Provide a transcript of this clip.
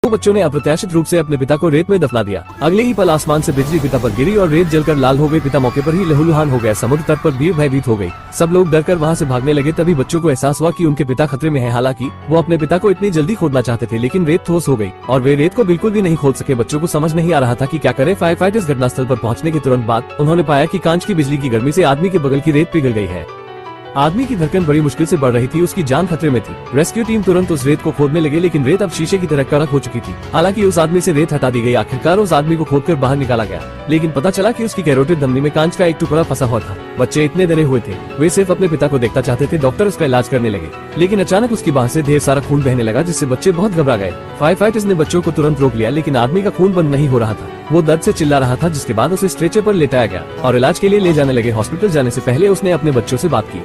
दो बच्चों ने अप्रत्याशित रूप से अपने पिता को रेत में दफना दिया। अगले ही पल आसमान से बिजली पिता पर गिरी और रेत जलकर लाल हो गई। पिता मौके पर ही लहूलुहान हो गया। समुद्र तट पर भीड़ भयभीत हो गई। सब लोग डरकर वहां से भागने लगे। तभी बच्चों को एहसास हुआ कि उनके पिता खतरे में हैं। हालांकि वो अपने पिता को इतनी जल्दी खोदना चाहते थे, लेकिन रेत ठोस हो गई और वे रेत को बिल्कुल भी नहीं खोद सके। बच्चों को समझ नहीं आ रहा था कि क्या करें। फायर फाइटर्स घटनास्थल पर पहुंचने के तुरंत बाद उन्होंने पाया कि कांच की बिजली की गर्मी से आदमी के बगल की रेत पिघल गई है। आदमी की धड़कन बड़ी मुश्किल से बढ़ रही थी। उसकी जान खतरे में थी। रेस्क्यू टीम तुरंत उस रेत को खोदने लगे, लेकिन रेत अब शीशे की तरह कड़क हो चुकी थी। हालांकि उस आदमी से रेत हटा दी गई। आखिरकार उस आदमी को खोदकर बाहर निकाला गया, लेकिन पता चला कि उसकी कैरोटिड धमनी में कांच का एक टुकड़ा फंसा हुआ था। बच्चे इतने डरे हुए थे, वे सिर्फ अपने पिता को देखना चाहते थे। डॉक्टर उसका इलाज करने लगे, लेकिन अचानक उसकी बाह से ढेर सारा खून बहने लगा, जिससे बच्चे बहुत घबरा गए। फायर फाइटर्स ने बच्चों को तुरंत रोक लिया, लेकिन आदमी का खून बंद नहीं हो रहा था। वो दर्द से चिल्ला रहा था, जिसके बाद उसे स्ट्रेचर पर लेटाया गया और इलाज के लिए ले जाने लगे। हॉस्पिटल जाने से पहले उसने अपने बच्चों से बात की।